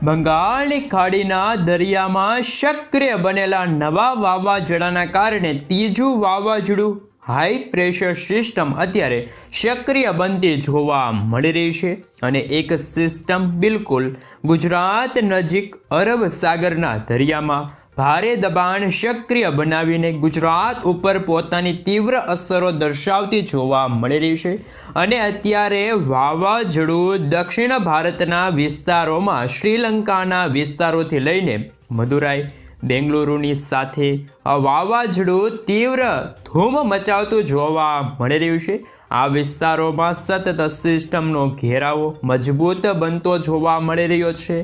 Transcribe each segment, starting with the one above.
બંગાળની ખાડીના દરિયામાં સક્રિય બનેલા નવા વાવાઝોડાના કારણે ત્રીજું વાવાઝોડું હાઈ પ્રેશર સિસ્ટમ અત્યારે સક્રિય બનતી જોવા મળી રહી છે અને એક સિસ્ટમ બિલકુલ ગુજરાત નજીક અરબ સાગરના દરિયામાં ભારે દબાણ સક્રિય બનાવીને ગુજરાત ઉપર પોતાની તીવ્ર અસરો દર્શાવતી જોવા મળી રહી છે અને અત્યારે વાવાઝોડું દક્ષિણ ભારતના વિસ્તારોમાં શ્રીલંકાના વિસ્તારોથી લઈને મદુરાઈ બેંગલુરુની સાથે આ વાવાઝોડું તીવ્ર ધૂમ મચાવતું જોવા મળી રહ્યું છે। આ વિસ્તારોમાં સતત સિસ્ટમનો ઘેરાવો મજબૂત બનતો જોવા મળી રહ્યો છે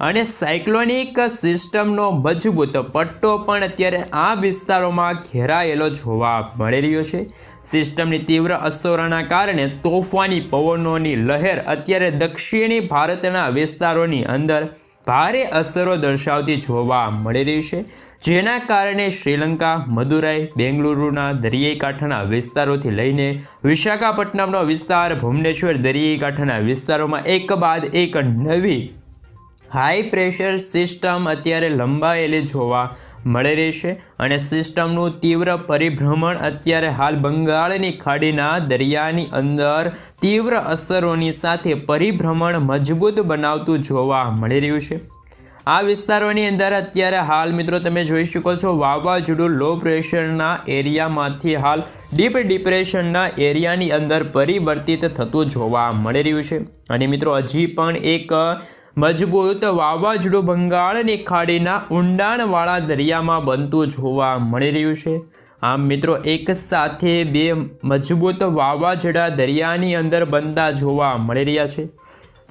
અને સાયક્લોનિક સિસ્ટમનો મજબૂત પટ્ટો પણ અત્યારે આ વિસ્તારોમાં ઘેરાયેલો જોવા મળી રહ્યો છે। સિસ્ટમની તીવ્ર અસરોના કારણે તોફાની પવનોની લહેર અત્યારે દક્ષિણી ભારતના વિસ્તારોની અંદર ભારે અસરો દર્શાવતી જોવા મળી રહી છે, જેના કારણે શ્રીલંકા મદુરાઈ બેંગલુરુના દરિયાઈ કાંઠાના વિસ્તારોથી લઈને વિશાખાપટ્ટનમનો વિસ્તાર ભુવનેશ્વર દરિયાઈ કાંઠાના વિસ્તારોમાં એક બાદ એક નવી હાઈ પ્રેશર સિસ્ટમ અત્યારે લંબાયેલી જોવા મળી રહી છે અને સિસ્ટમનું તીવ્ર પરિભ્રમણ અત્યારે હાલ બંગાળની ખાડીના દરિયાની અંદર તીવ્ર અસરોની સાથે પરિભ્રમણ મજબૂત બનાવતું જોવા મળી રહ્યું છે। આ વિસ્તારોની અંદર અત્યારે હાલ મિત્રો તમે જોઈ શકો છો વાવાઝોડું લો પ્રેશરના એરિયામાંથી હાલ ડીપ ડિપ્રેશનના એરિયાની અંદર પરિવર્તિત થતું જોવા મળી રહ્યું છે અને મિત્રો હજી પણ એક મજબૂત વાવાઝોડું બંગાળની ખાડીના ઊંડાણવાળા દરિયામાં બનતું જોવા મળી રહ્યું છે। આમ મિત્રો એક સાથે બે મજબૂત વાવાઝોડા દરિયાની અંદર બનતા જોવા મળી રહ્યા છે,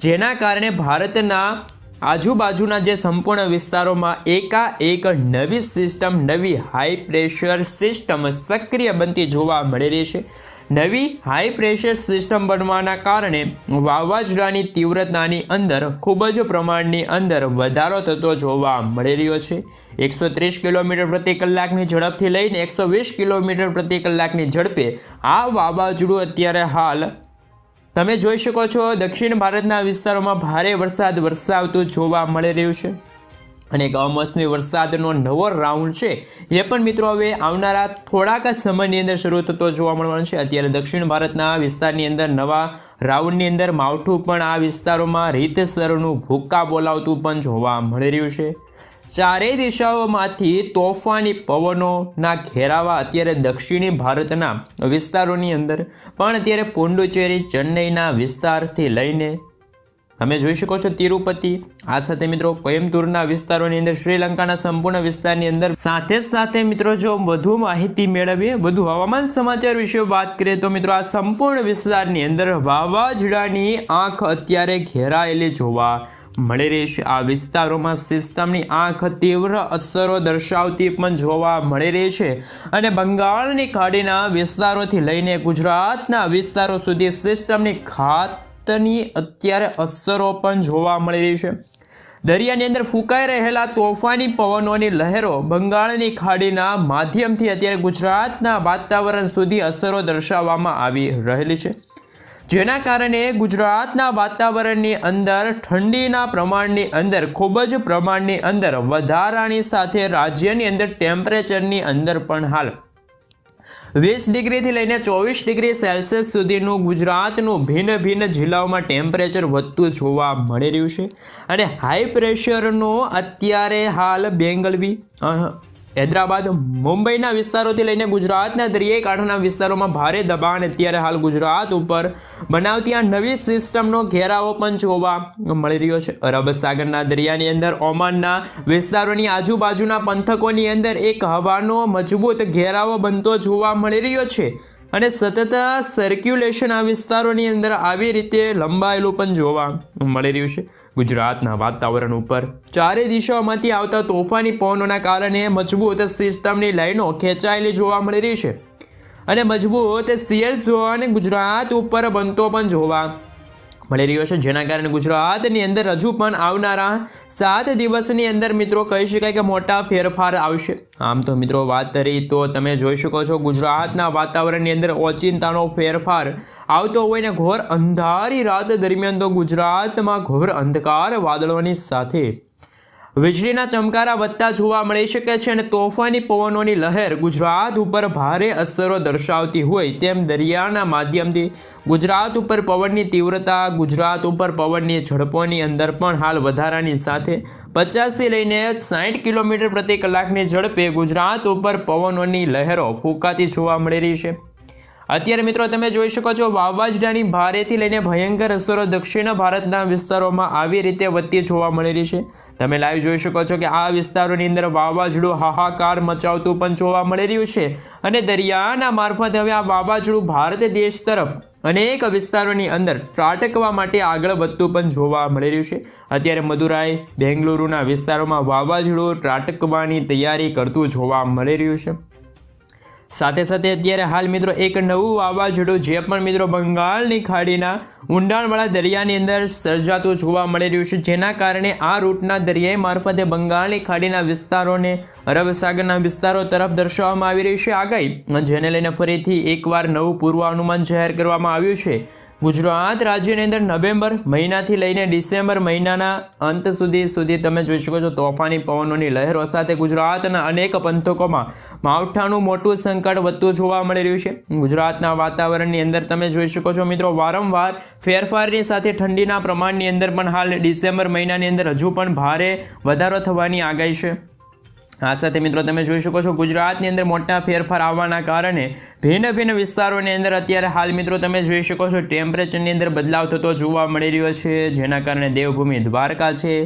જેના કારણે ભારતના આજુબાજુના જે સંપૂર્ણ વિસ્તારોમાં એકાએક નવી સિસ્ટમ નવી હાઈ પ્રેશર સિસ્ટમ સક્રિય બનતી જોવા મળી રહી છે। નવી હાઈ પ્રેશર સિસ્ટમ બનવાના કારણે વાવાઝોડાની તીવ્રતાની અંદર ખૂબ જ પ્રમાણની અંદર વધારો થતો જોવા મળી રહ્યો છે। 130 કિલોમીટર પ્રતિ કલાકની ઝડપથી લઈને 120 કિલોમીટર પ્રતિ કલાકની ઝડપે આ વાવાઝોડું અત્યારે હાલ તમે જોઈ શકો છો દક્ષિણ ભારતના વિસ્તારોમાં ભારે વરસાદ વરસાવતું જોવા મળી રહ્યું છે અને કમોસમી વરસાદનો નવો રાઉન્ડ છે એ પણ મિત્રો હવે આવનારા થોડાક સમયની અંદર શરૂ થતો જોવા મળવાનો છે। અત્યારે દક્ષિણ ભારતના વિસ્તારની અંદર નવા રાઉન્ડની અંદર માવઠું પણ આ વિસ્તારોમાં રીતસરનું ભૂક્કા બોલાવતું પણ જોવા મળી રહ્યું છે। ચારેય દિશાઓમાંથી તોફાની પવનોના ઘેરાવા અત્યારે દક્ષિણી ભારતના વિસ્તારોની અંદર પણ અત્યારે પોંડુચેરી ચેન્નઈના વિસ્તારથી લઈને તમે જોઈ શકો છો તિરુપતિ, આ સાથે મિત્રો કોયમ્બતુરના વિસ્તારોની અંદર શ્રીલંકાના સંપૂર્ણ વિસ્તારની અંદર સાથે મિત્રો જો વધુ માહિતી મેળવીએ વધુ હવામાન સમાચાર વિશે વાત કરીએ તો મિત્રો આ સંપૂર્ણ વિસ્તારની અંદર વાવાઝોડાની આંખ અત્યારે ઘેરાયેલી જોવા મળી રહી છે। આ વિસ્તારોમાં સિસ્ટમની આંખ તીવ્ર અસરો દર્શાવતી પણ જોવા મળી રહી છે અને બંગાળની ખાડીના વિસ્તારોથી લઈને ગુજરાતના વિસ્તારો સુધી સિસ્ટમની ની અત્યારે અસરો પણ જોવા મળી રહી છે। દરિયાની અંદર ફૂંકાઈ રહેલા તોફાની પવનોની લહેરો બંગાળની ખાડીના માધ્યમથી અત્યારે ગુજરાતના વાતાવરણ સુધી અસરો દર્શાવવામાં આવી રહેલી છે, જેના કારણે ગુજરાતના વાતાવરણની અંદર ઠંડીના પ્રમાણની અંદર ખૂબ જ પ્રમાણની અંદર વધારાની સાથે રાજ્યની અંદર ટેમ્પરેચરની અંદર પણ હાલ 20 ડિગ્રીથી લઈને 24 ડિગ્રી સેલ્સિયસ સુધીનું ગુજરાતનું ભિન્ન ભિન્ન જિલ્લાઓમાં ટેમ્પરેચર વધતું જોવા મળી રહ્યું છે અને હાઈ પ્રેશરનો અત્યારે હાલ બેંગલવી હૈદરાબાદ મુંબઈના વિસ્તારોથી લઈને ગુજરાતના દરિયાઈ કાંઠાના વિસ્તારોમાં ભારે દબાણ અત્યારે હાલ ગુજરાત ઉપર બનાવતી આ નવી સિસ્ટમનો ઘેરાવો પણ જોવા મળી રહ્યો છે। અરબ સાગરના દરિયાની અંદર ઓમાનના વિસ્તારોની આજુબાજુના પંથકોની અંદર એક હવાનો મજબૂત ઘેરાવો બનતો જોવા મળી રહ્યો છે અને સતત સર્ક્યુલેશન આ વિસ્તારોની અંદર આવી રીતે લંબાયેલું પણ જોવા મળી રહ્યું છે। ગુજરાતના વાતાવરણ ઉપર ચારે દિશાઓમાંથી આવતા તોફાની પવનોના કારણે મજબૂત સિસ્ટમની લાઈનો ખેંચાયેલી જોવા મળી રહી છે અને મજબૂત શિયર ઝોન ગુજરાત ઉપર બનતો પણ જોવા મળી રહ્યો છે, જેના કારણે ગુજરાતની અંદર હજુ પણ આવનારા 7 દિવસની અંદર મિત્રો કહી શકાય કે મોટા ફેરફાર આવશે. આમ તો મિત્રો વાત કરી તો તમે જોઈ શકો છો ગુજરાતના વાતાવરણની અંદર ઓચિંતાનો ફેરફાર આવતો હોય ને ઘોર અંધારી રાત દરમિયાન તો ગુજરાતમાં ઘોર અંધકાર વાદળોની સાથે વીજળીના ચમકારા વધતા જોવા મળી શકે છે અને તોફાની પવનોની લહેર ગુજરાત ઉપર ભારે અસરો દર્શાવતી હોય તેમ દરિયાના માધ્યમથી ગુજરાત ઉપર પવનની તીવ્રતા, ગુજરાત ઉપર પવનની ઝડપોની અંદર પણ હાલ વધારાની સાથે 50થી લઈને 60 કિલોમીટર પ્રતિ કલાકની ઝડપે ગુજરાત ઉપર પવનોની લહેરો ફૂંકાતી જોવા મળી રહી છે. અત્યારે મિત્રો તમે જોઈ શકો છો વાવાઝોડાની ભારેથી લઈને ભયંકર અસરો દક્ષિણ ભારતના વિસ્તારોમાં આવી રીતે વધતી જોવા મળી રહી છે. તમે લાઈવ જોઈ શકો છો કે આ વિસ્તારોની અંદર વાવાઝોડું હાહાકાર મચાવતું પણ જોવા મળી રહ્યું છે અને દરિયાના મારફત હવે આ વાવાઝોડું ભારત દેશ તરફ અનેક વિસ્તારોની અંદર ત્રાટકવા માટે આગળ વધતું પણ જોવા મળી રહ્યું છે. અત્યારે મદુરાઈ, બેંગલુરુના વિસ્તારોમાં વાવાઝોડું ત્રાટકવાની તૈયારી કરતું જોવા મળી રહ્યું છે. સાથે સાથે અત્યારે હાલ મિત્રો એક નવું વાવાઝોડું જે પણ મિત્રો બંગાળની ખાડીના ઊંડાણવાળા દરિયાની અંદર સર્જાતું જોવા મળી રહ્યું છે, જેના કારણે આ રૂટના દરિયાઈ મારફતે બંગાળની ખાડીના વિસ્તારોને અરબ સાગરના વિસ્તારો તરફ દર્શાવવામાં આવી રહી છે આગાહી, જેને લઈને ફરીથી એકવાર નવું પૂર્વાનુમાન જાહેર કરવામાં આવ્યું છે. ગુજરાત રાજ્યની અંદર નવેમ્બર મહિનાથી લઈને ડિસેમ્બર મહિનાના અંત સુધી તમે જોઈ શકો છો તોફાની પવનોની લહેરો સાથે ગુજરાતના અનેક પંથકોમાં માવઠાનું મોટું સંકટ વધતું જોવા મળી રહ્યું છે. ગુજરાતના વાતાવરણની અંદર તમે જોઈ શકો છો મિત્રો વારંવાર ફેરફારની સાથે ઠંડીના પ્રમાણની અંદર પણ હાલ ડિસેમ્બર મહિનાની અંદર હજુ પણ ભારે વધારો થવાની આગાહી છે. આ સાથે મિત્રો તમે જોઈ શકો છો ગુજરાતની અંદર મોટા ફેરફાર આવવાના કારણે ભિન્ન વિસ્તારોની અંદર અત્યારે હાલ મિત્રો તમે જોઈ શકો છો ટેમ્પરેચરની અંદર બદલાવ થતો જોવા મળી રહ્યો છે, જેના કારણે દેવભૂમિ દ્વારકા છે,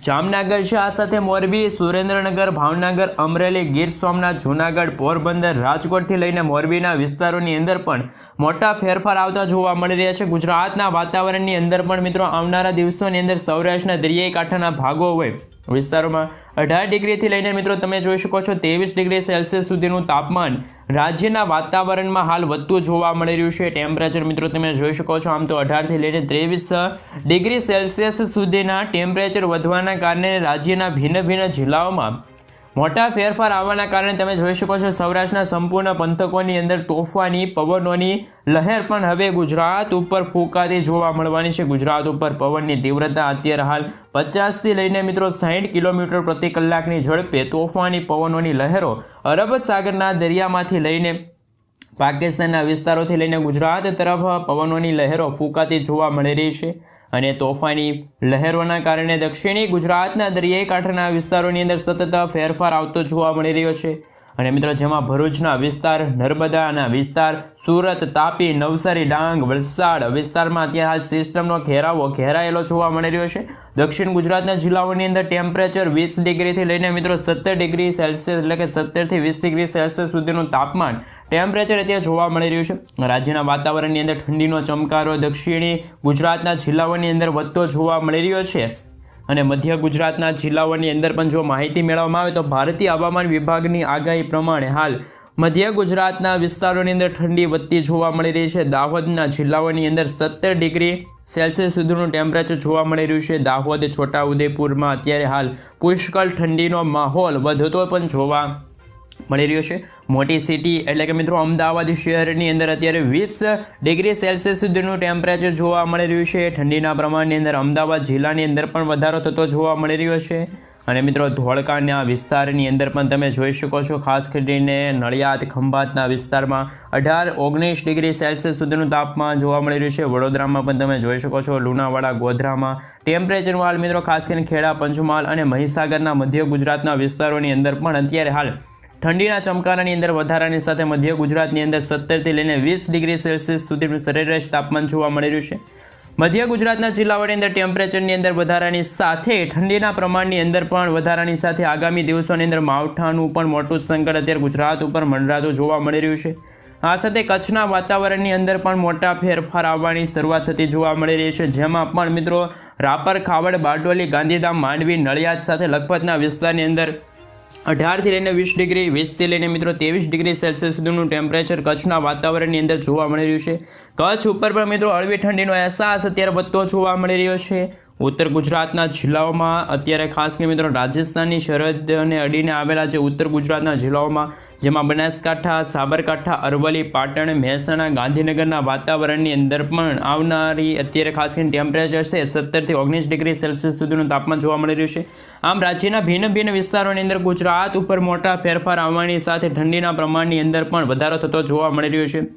જામનગર છે, આ સાથે મોરબી, સુરેન્દ્રનગર, ભાવનગર, અમરેલી, ગીર સોમનાથ, જૂનાગઢ, પોરબંદર, રાજકોટથી લઈને મોરબીના વિસ્તારોની અંદર પણ મોટા ફેરફાર આવતા જોવા મળી રહ્યા છે. ગુજરાતના વાતાવરણની અંદર પણ મિત્રો આવનારા દિવસોની અંદર સૌરાષ્ટ્રના દરિયાઈ કાંઠાના ભાગો હોય વિસ્તારોમાં 18 ડિગ્રીથી લઈને મિત્રો તમે જોઈ શકો છો 23 ડિગ્રી સેલ્સિયસ સુધીનું તાપમાન રાજ્યના વાતાવરણમાં હાલ વધતું જોવા મળી રહ્યું છે. ટેમ્પરેચર મિત્રો તમે જોઈ શકો છો આમ તો 18થી લઈને 23 ડિગ્રી સેલ્સિયસ સુધીના ટેમ્પરેચર વધવાના કારણે રાજ્યના ભિન્ન જિલ્લાઓમાં મોટા ફેરફાર આવવાના કારણે તમે જોઈ શકો છો સૌરાષ્ટ્રના સંપૂર્ણ પંથકોની અંદર તોફાની પવનોની લહેર પણ હવે ગુજરાત ઉપર ફૂંકાતી જોવા મળવાની છે. ગુજરાત ઉપર પવનની તીવ્રતા અત્યારે હાલ 50થી લઈને મિત્રો 60 કિલોમીટર પ્રતિ કલાકની ઝડપે તોફાની પવનોની લહેરો અરબ સાગરના દરિયામાંથી લઈને પાકિસ્તાનના વિસ્તારોથી લઈને ગુજરાત તરફ પવનોની લહેરો ફૂંકાતી જોવા મળી રહી છે અને તોફાની લહેરોના કારણે દક્ષિણી ગુજરાતના દરિયાઈ કાંઠાના વિસ્તારોની અંદર સતત ફેરફાર આવતો જોવા મળી રહ્યો છે. અને મિત્રો જેમાં ભરૂચના વિસ્તાર, નર્મદાના વિસ્તાર, સુરત, તાપી, નવસારી, ડાંગ, વલસાડ વિસ્તારમાં અત્યારે હાલ સિસ્ટમનો ઘેરાયેલો જોવા મળી રહ્યો છે. દક્ષિણ ગુજરાતના જિલ્લાઓની અંદર ટેમ્પરેચર 20 ડિગ્રીથી લઈને મિત્રો 17 ડિગ્રી સેલ્સિયસ એટલે કે 17થી 20 ડિગ્રી સેલ્સિયસ સુધીનું તાપમાન ટેમ્પરેચર અત્યારે જોવા મળી રહ્યું છે. રાજ્યના વાતાવરણની અંદર ઠંડીનો ચમકારો દક્ષિણી ગુજરાતના જિલ્લાઓની અંદર વધતો જોવા મળી રહ્યો છે અને મધ્ય ગુજરાતના જિલ્લાઓની અંદર પણ જો માહિતી મેળવવામાં આવે તો ભારતીય હવામાન વિભાગની આગાહી પ્રમાણે હાલ મધ્ય ગુજરાતના વિસ્તારોની અંદર ઠંડી વધતી જોવા મળી રહી છે. દાહોદના જિલ્લાઓની અંદર 17 ડિગ્રી સેલ્સિયસ સુધીનું ટેમ્પરેચર જોવા મળી રહ્યું છે. દાહોદ, છોટાઉદેપુરમાં અત્યારે હાલ પુષ્કળ ઠંડીનો માહોલ વધતો પણ જોવા મળી રહ્યો છે. મોટી સિટી એટલે કે મિત્રો અમદાવાદ શહેરની અંદર અત્યારે 20 ડિગ્રી સેલ્સિયસ સુધીનું ટેમ્પરેચર જોવા મળી રહ્યું છે. ઠંડીના પ્રમાણની અંદર અમદાવાદ જિલ્લાની અંદર પણ વધારો થતો જોવા મળી રહ્યો છે અને મિત્રો ધોળકાના વિસ્તારની અંદર પણ તમે જોઈ શકો છો ખાસ કરીને નડિયાદ, ખંભાતના વિસ્તારમાં 18-19 ડિગ્રી સેલ્સિયસ સુધીનું તાપમાન જોવા મળી રહ્યું છે. વડોદરામાં પણ તમે જોઈ શકો છો, લુણાવાડા, ગોધરામાં ટેમ્પરેચર હાલ મિત્રો ખાસ કરીને ખેડા, પંચમહાલ અને મહીસાગરના મધ્ય ગુજરાતના વિસ્તારોની અંદર પણ અત્યારે હાલ ઠંડીના ચમકારાની અંદર વધારાની સાથે મધ્ય ગુજરાતની અંદર 17થી લઈને 20 ડિગ્રી સેલ્સિયસ સુધીનું સરેરાશ તાપમાન જોવા મળી રહ્યું છે. મધ્ય ગુજરાતના જિલ્લાઓની અંદર ટેમ્પરેચરની અંદર વધારાની સાથે ઠંડીના પ્રમાણની અંદર પણ વધારાની સાથે આગામી દિવસોની અંદર માવઠાનું પણ મોટું સંકટ અત્યારે ગુજરાત ઉપર મંડરાતું જોવા મળી રહ્યું છે. આ સાથે કચ્છના વાતાવરણની અંદર પણ મોટા ફેરફાર આવવાની શરૂઆત થતી જોવા મળી રહી છે, જેમાં પણ મિત્રો રાપર, ખાવડ, બારડોલી, ગાંધીધામ, માંડવી, નડિયાદ સાથે લખપતના વિસ્તારની અંદર 18થી લઈને 20 ડિગ્રી, 20થી લઈને મિત્રો 23 ડિગ્રી સેલ્સિયસ સુધીનું ટેમ્પરેચર કચ્છના વાતાવરણની અંદર જોવા મળી રહ્યું છે. કચ્છ ઉપર પણ મિત્રો હળવી ઠંડીનો અહેસાસ અત્યારે વધતો જોવા મળી રહ્યો છે. ઉત્તર ગુજરાતના જિલ્લાઓમાં અત્યારે ખાસ કરીને મિત્રો રાજસ્થાનની સરહદને અડીને આવેલા જે ઉત્તર ગુજરાતના જિલ્લાઓમાં જેમાં બનાસકાંઠા, સાબરકાંઠા, અરવલ્લી, પાટણ, મહેસાણા, ગાંધીનગરના વાતાવરણની અંદર પણ આવનારી અત્યારે ખાસ કરીને ટેમ્પરેચર છે 17થી 19 ડિગ્રી સેલ્સિયસ સુધીનું તાપમાન જોવા મળી રહ્યું છે. આમ રાજ્યના ભિન્ન વિસ્તારોની અંદર ગુજરાત ઉપર મોટા ફેરફાર આવવાની સાથે ઠંડીના પ્રમાણની અંદર પણ વધારો થતો જોવા મળી રહ્યો છે.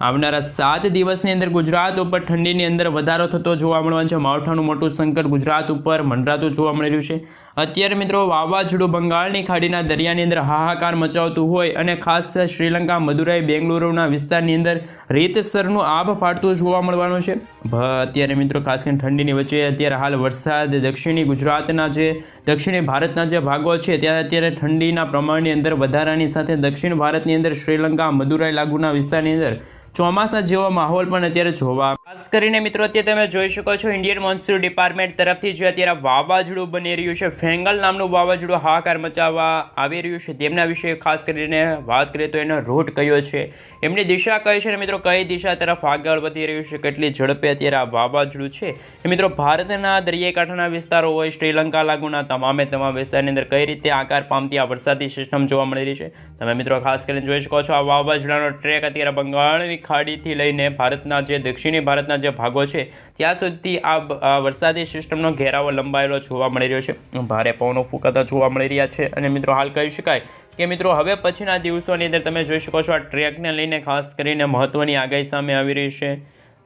આવનારા 7 દિવસની અંદર ગુજરાત ઉપર ઠંડીની અંદર વધારો થતો જોવા મળવાનો છે. માવઠાનું મોટું સંકટ ગુજરાત ઉપર મંડરાતું જોવા મળી રહ્યું છે. અત્યારે મિત્રો વાવાઝોડું બંગાળની ખાડીના દરિયાની અંદર હાહાકાર મચાવતું હોય અને ખાસ શ્રીલંકા, મદુરાઈ, બેંગલુરુના વિસ્તારની અંદર રીતસરનું આભ ફાટતું જોવા મળવાનું છે. અત્યારે મિત્રો ખાસ કરીને ઠંડીની વચ્ચે અત્યારે હાલ વરસાદ દક્ષિણી ગુજરાતના જે દક્ષિણી ભારતના જે ભાગો છે ત્યાં અત્યારે ઠંડીના પ્રમાણની અંદર વધારાની સાથે દક્ષિણ ભારતની અંદર શ્રીલંકા, મદુરાઈ લાગુના વિસ્તારની અંદર ચોમાસા જેવો માહોલ પણ અત્યારે જોવા ખાસ કરીને મિત્રો અત્યારે તમે જોઈ શકો છો ઇન્ડિયન મોન્સૂન ડિપાર્ટમેન્ટ તરફથી જે અત્યારે વાવાઝોડું બની રહ્યું છે, ફેંગલ નામનું વાવાઝોડું હાહાકાર મચાવવા આવી રહ્યું છે, તેમના વિશે ખાસ કરીને વાત કરીએ તો એનો રૂટ કયો છે, એમની દિશા કઈ છે અને મિત્રો કઈ દિશા તરફ આગળ વધી રહ્યું છે, કેટલી ઝડપે અત્યારે આ વાવાઝોડું છે એ મિત્રો ભારતના દરિયાકાંઠાના વિસ્તારો હોય, શ્રીલંકા લાગુના તમામ વિસ્તારની અંદર કઈ રીતે આકાર પામતી આ વરસાદી સિસ્ટમ જોવા મળી રહી છે. તમે મિત્રો ખાસ કરીને જોઈ શકો છો આ વાવાઝોડાનો ટ્રેક અત્યારે બંગાળની ખાડીથી લઈને ભારતના જે દક્ષિણી ભારતના જે ભાગો છે ત્યાં સુધી આ વરસાદી સિસ્ટમનો ઘેરાવો લંબાયેલો જોવા મળી રહ્યો છે. ભારે પવનો ફૂંકાતા જોવા મળી રહ્યા છે અને મિત્રો હાલ કહી શકાય કે મિત્રો હવે પછીના દિવસોની અંદર તમે જોઈ શકો છો આ ટ્રેકને લઈને ખાસ કરીને મહત્વની આગાહી સામે આવી રહી છે.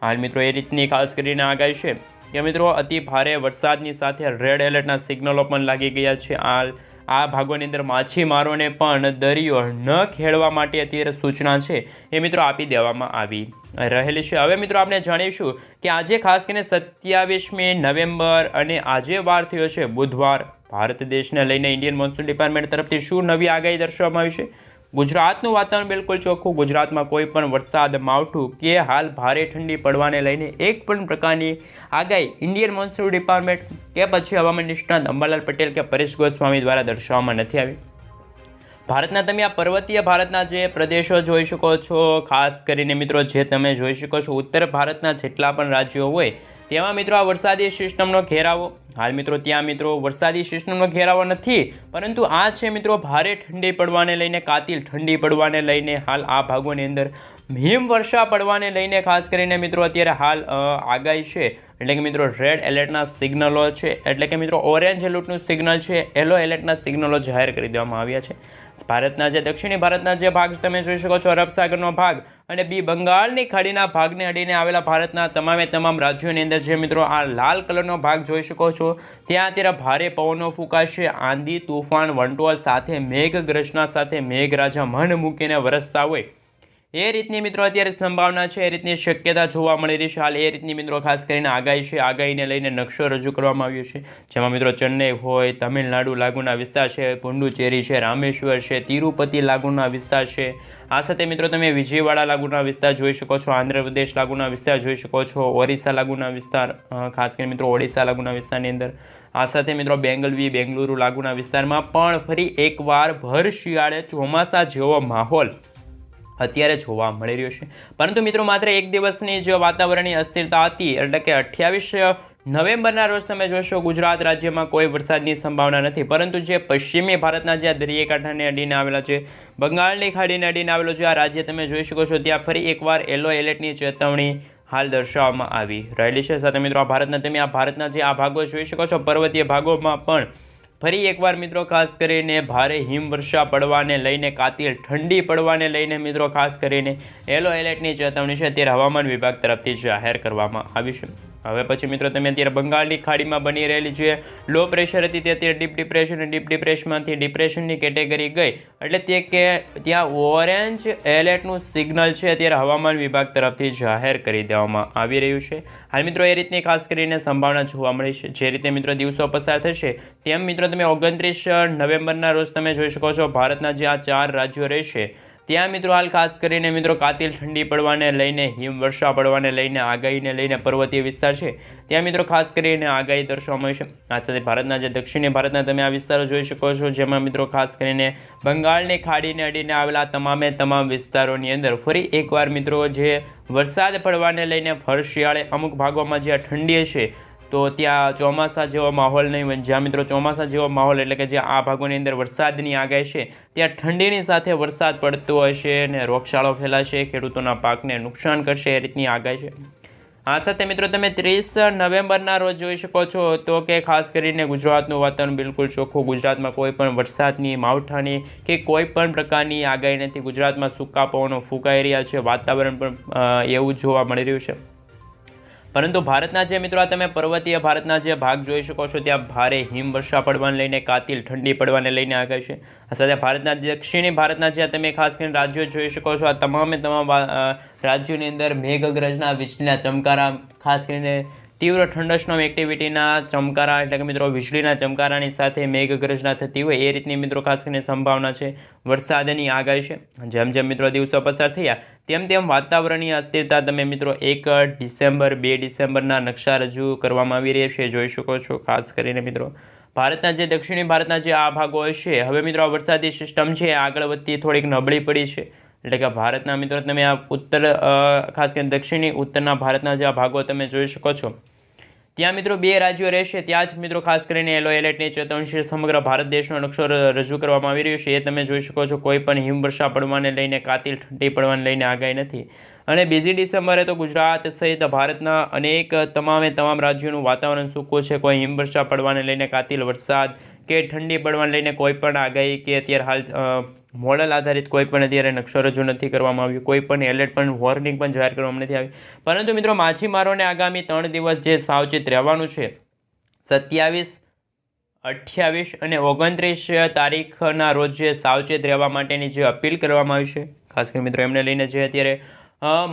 હાલ મિત્રો એ રીતની ખાસ કરીને આગાહી છે કે મિત્રો અતિ ભારે વરસાદની સાથે રેડ એલર્ટના સિગ્નલો પણ લાગી ગયા છે. આ ભાગોની અંદર માછીમારોને પણ દરિયો ન ખેડવા માટે અત્યારે સૂચના છે એ મિત્રો આપી દેવામાં આવી રહેલી છે. હવે મિત્રો આપણે જાણીશું કે આજે ખાસ કરીને 27મી નવેમ્બર અને આજે વાર થયો છે બુધવાર. ભારત દેશને લઈને ઇન્ડિયન મોન્સૂન ડિપાર્ટમેન્ટ તરફથી શું નવી આગાહી દર્શાવવામાં આવી છે? ગુજરાતનું વાતાવરણ બિલકુલ ચોખ્ખું. ગુજરાતમાં કોઈ પણ વરસાદ, માવઠું કે હાલ ભારે ઠંડી પડવાને લઈને એક પણ પ્રકારની આગાહી ઇન્ડિયન મોન્સૂન ડિપાર્ટમેન્ટ કે પછી હવામાન નિષ્ણાત અંબાલાલ પટેલ કે પરેશ ગોસ્વામી દ્વારા દર્શાવવામાં નથી આવી. ભારતના તમે આ પર્વતીય ભારતના જે પ્રદેશો જોઈ શકો છો, ખાસ કરીને મિત્રો જે તમે જોઈ શકો છો ઉત્તર ભારતના જેટલા પણ રાજ્યો હોય તેમાં મિત્રો આ વરસાદી સિસ્ટમનો ઘેરાવો, હાલ મિત્રો ત્યાં મિત્રો વરસાદી સિસ્ટમનો ઘેરાવો નથી પરંતુ આ છે મિત્રો ભારે ઠંડી પડવાને લઈને, કાતિલ ઠંડી પડવાને લઈને હાલ આ ભાગોની અંદર હિમવર્ષા પડવાને લઈને ખાસ કરીને મિત્રો અત્યારે હાલ આગાહી છે. એટલે કે મિત્રો રેડ એલર્ટના સિગ્નલો છે, એટલે કે મિત્રો ઓરેન્જ એલર્ટનું સિગ્નલ છે, યલો એલર્ટના સિગ્નલો જાહેર કરી દેવામાં આવ્યા છે. ભારતના જે દક્ષિણી ભારતના જે ભાગ તમે જોઈ શકો છો અરબ સાગરનો ભાગ અને બંગાળની ખાડીના ભાગને અડીને આવેલા ભારતના તમામ રાજ્યોની અંદર જે મિત્રો આ લાલ કલરનો ભાગ જોઈ શકો છો ત્યાં અત્યારે ભારે પવનો ફૂંકાશે, આંધી, તૂફાન, વંટોળ સાથે મેઘગર્જના સાથે મેઘરાજા મન મૂકીને વરસતા હોય એ રીતની મિત્રો અત્યારે સંભાવના છે, એ રીતની શક્યતા જોવા મળી રહી છે. હાલ એ રીતની મિત્રો ખાસ કરીને આગાહી છે. આગાહીને લઈને નકશો રજૂ કરવામાં આવ્યો છે જેમાં મિત્રો ચેન્નઈ હોય, તમિલનાડુ લાગુના વિસ્તાર છે, પુડુચેરી છે, રામેશ્વર છે, તિરુપતિ લાગુના વિસ્તાર છે, આ સાથે મિત્રો તમે વિજયવાડા લાગુના વિસ્તાર જોઈ શકો છો, આંધ્રપ્રદેશ લાગુના વિસ્તાર જોઈ શકો છો, ઓરિસ્સા લાગુના વિસ્તાર, ખાસ કરીને મિત્રો ઓડિશા લાગુના વિસ્તારની અંદર, આ સાથે મિત્રો બેંગલુરુ લાગુના વિસ્તારમાં પણ ફરી એકવાર ભર શિયાળે ચોમાસા જેવો માહોલ અત્યારે જોવા મળી રહ્યો છે. પરંતુ મિત્રો માત્ર એક દિવસની જે વાતાવરણની અસ્થિરતા હતી એટલે કે 28 નવેમ્બરના રોજ તમે જોશો ગુજરાત રાજ્યમાં કોઈ વરસાદની સંભાવના નથી, પરંતુ જે પશ્ચિમી ભારતના જે દરિયાકાંઠાને અડીને આવેલા છે, બંગાળની ખાડીને અડીને આવેલો જે આ રાજ્ય તમે જોઈ શકો છો ત્યાં ફરી એકવાર યલો એલર્ટની ચેતવણી હાલ દર્શાવવામાં આવી રહેલી છે. સાથે મિત્રો તમે આ ભારતના જે આ ભાગો જોઈ શકો છો પર્વતીય ભાગોમાં પણ ફરી એકવાર મિત્રો ખાસ કરીને ભારે હિમવર્ષા પડવાને લઈને, કાતિલ ઠંડી પડવાને લઈને મિત્રો ખાસ કરીને યલો એલર્ટની ચેતવણી છે અત્યારે હવામાન વિભાગ તરફથી જાહેર કરવામાં આવી છે. હવે પછી મિત્રો તમે અત્યારે બંગાળની ખાડીમાં બની રહેલી જે લો પ્રેશર હતી તે અત્યારે ડીપ ડિપ્રેશન, ડીપ ડિપ્રેશનમાંથી ડિપ્રેશનની કેટેગરી ગઈ એટલે તે કે ત્યાં ઓરેન્જ એલર્ટનું સિગ્નલ છે અત્યારે હવામાન વિભાગ તરફથી જાહેર કરી દેવામાં આવી રહ્યું છે. હાલ મિત્રો એ રીતની ખાસ કરીને સંભાવના જોવા મળી છે. જે રીતે મિત્રો દિવસો પસાર થશે તેમ મિત્રો તમે 29 નવેમ્બરના રોજ તમે જોઈ શકો છો ભારતના જે આ 4 રાજ્યો રહેશે ત્યાં મિત્રો હાલ ખાસ કરીને મિત્રો કાતિલ ઠંડી પડવાને લઈને હિમવર્ષા પડવાને લઈને આગાહીને લઈને પર્વતીય વિસ્તાર છે ત્યાં મિત્રો ખાસ કરીને આગાહી દર્શાવવામાં આવી છે। આ સાથે ભારતના જે દક્ષિણી ભારતના તમે આ વિસ્તારો જોઈ શકો છો, જેમાં મિત્રો ખાસ કરીને બંગાળની ખાડીને અડીને આવેલા તમામ વિસ્તારોની અંદર ફરી એકવાર મિત્રો જે વરસાદ પડવાને લઈને ભર શિયાળે અમુક ભાગોમાં જે ઠંડી હશે તો ત્યાં ચોમાસા જેવો માહોલ નહીં હોય। જ્યાં મિત્રો ચોમાસા જેવો માહોલ એટલે કે જે આ ભાગોની અંદર વરસાદની આગાહી છે ત્યાં ઠંડીની સાથે વરસાદ પડતો હશે અને રોગચાળો ફેલાશે, ખેડૂતોના પાકને નુકસાન કરશે, એ રીતની આગાહી છે। આ સાથે મિત્રો તમે 30 નવેમ્બરના રોજ જોઈ શકો છો તો કે ખાસ કરીને ગુજરાતનું વાતાવરણ બિલકુલ ચોખ્ખું, ગુજરાતમાં કોઈ પણ વરસાદની માવઠાની કે કોઈ પણ પ્રકારની આગાહી નથી। ગુજરાતમાં સૂકા પવનો ફૂંકાઈ રહ્યા છે, વાતાવરણ પણ એવું જોવા મળી રહ્યું છે। પરંતુ ભારતના જે મિત્રો તમે પર્વતીય ભારતના જે ભાગ જોઈ શકો છો ત્યાં ભારે હિમવર્ષા પડવાને લઈને કાતિલ ઠંડી પડવાને લઈને આગાહી છે। આ સાથે ભારતના દક્ષિણી ભારતના જે તમે ખાસ કરીને રાજ્યો જોઈ શકો છો, આ તમામ રાજ્યોની અંદર મેઘગર્જના, વીજળીના ચમકારા, ખાસ કરીને તીવ્ર થંડરસ્ટોર્મ એક્ટિવિટીના ચમકારા એટલે કે મિત્રો વીજળીના ચમકારાની સાથે મેઘગર્જના થતી હોય એ રીતની મિત્રો ખાસ કરીને સંભાવના છે। વરસાદની આગાહી છે। જેમ જેમ મિત્રો દિવસો પસાર થયા તેમ વાતાવરણીય અસ્થિરતા તમે મિત્રો 1 ડિસેમ્બર 2 ડિસેમ્બરના નકશા રજૂ કરવામાં આવી રહ્યા છે, જોઈ શકો છો। ખાસ કરીને મિત્રો ભારતના જે દક્ષિણી ભારતના જે આ ભાગો હશે, હવે મિત્રો આ વરસાદી સિસ્ટમ છે આગળ વધતી થોડીક નબળી પડી છે, એટલે કે ભારતના મિત્રો તમે આ ઉત્તર ખાસ કરીને દક્ષિણી ઉત્તરના ભારતના જે આ ભાગો તમે જોઈ શકો છો ત્યાં મિત્રો 2 રાજ્યો રહેશે। ત્યાં જ મિત્રો ખાસ કરીને યલો એલર્ટની ચેતવણી સમગ્ર ભારત દેશનો નકશો રજૂ કરવામાં આવી રહ્યો છે, એ તમે જોઈ શકો છો। કોઈ પણ હિમવર્ષા પડવાને લઈને, કાતિલ ઠંડી પડવાને લઈને આગાહી નથી। અને 2 ડિસેમ્બરે તો ગુજરાત સહિત ભારતના તમામ રાજ્યોનું વાતાવરણ સૂકું છે। કોઈ હિમવર્ષા પડવાને લઈને, કાતિલ વરસાદ કે ઠંડી પડવાને લઈને કોઈ પણ આગાહી કે અત્યારે હાલ મોડલ આધારિત કોઈ પણ અત્યારે નકશો રજૂ નથી કરવામાં આવ્યો, કોઈ પણ એલર્ટ પણ વોર્નિંગ પણ જાહેર કરવામાં નથી આવી। પરંતુ મિત્રો માછીમારોને આગામી 3 દિવસ જે સાવચેત રહેવાનું છે, 27, 28 અને 29 તારીખના રોજ જે સાવચેત રહેવા માટેની જે અપીલ કરવામાં આવી છે, ખાસ કરીને મિત્રો એમને લઈને જે અત્યારે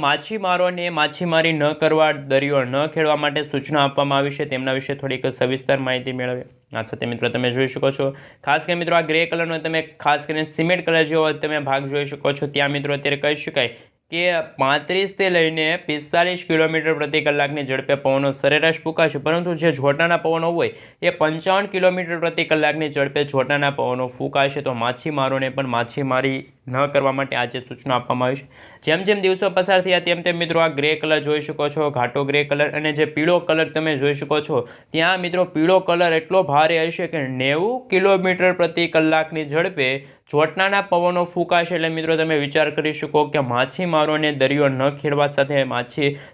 માછીમારોને માછીમારી ન કરવા, દરિયો ન ખેડવા માટે સૂચના આપવામાં આવી છે, તેમના વિશે થોડીક સવિસ્તર માહિતી મેળવીએ। આ સાથે મિત્રો તમે જોઈ શકો છો ખાસ કરીને મિત્રો આ ગ્રે કલરનો તમે ખાસ કરીને સિમેન્ટ કલર જેવો તમે ભાગ જોઈ શકો છો, ત્યાં મિત્રો અત્યારે કહી શકાય કે 35 થી લઈને 45 કિલોમીટર પ્રતિ કલાકની ઝડપે પવનો સરેરાશ ફૂંકાશે। પરંતુ જે જોટાના પવનો હોય એ 55 કિલોમીટર પ્રતિ કલાકની ઝડપે જોટાના પવનો ફૂંકાશે। તો માછીમારોને પણ માછીમારી ન કરવા માટે આજે સૂચના આપવામાં આવી છે। જેમ જેમ દિવસો પસાર થયા તેમ મિત્રો આ ગ્રે કલર જોઈ શકો છો, ઘાટો ગ્રે કલર, અને જે પીળો કલર તમે જોઈ શકો છો ત્યાં મિત્રો પીળો કલર એટલો ભારે હશે કે 90 કિલોમીટર પ્રતિ કલાકની ઝડપે જોટનાના પવનો ફૂંકાશે। એટલે મિત્રો તમે વિચાર કરી શકો કે માછીમારોને દરિયો ન ખેડવા સાથે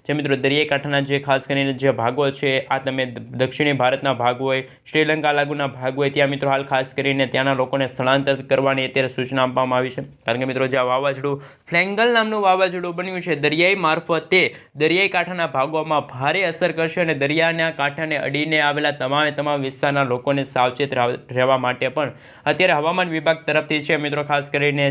જે મિત્રો દરિયાઈ કાંઠાના જે ખાસ કરીને જે ભાગો છે, આ તમે દક્ષિણી ભારતના ભાગ હોય, શ્રીલંકા લાગુના ભાગ હોય, ત્યાં મિત્રો હાલ ખાસ કરીને ત્યાંના લોકોને સ્થળાંતર કરવાની અત્યારે સૂચના આપવામાં આવી છે। કારણ કે મિત્રો જે આ વાવાઝોડું ફ્લેંગલ નામનું વાવાઝોડું બન્યું છે, દરિયાઈ મારફતે દરિયાઈ કાંઠાના ભાગોમાં ભારે અસર કરશે અને દરિયાના કાંઠાને અડીને આવેલા તમામ વિસ્તારના લોકોને સાવચેત રહેવા માટે પણ અત્યારે હવામાન વિભાગ તરફથી છે મિત્રો ખાસ કરીને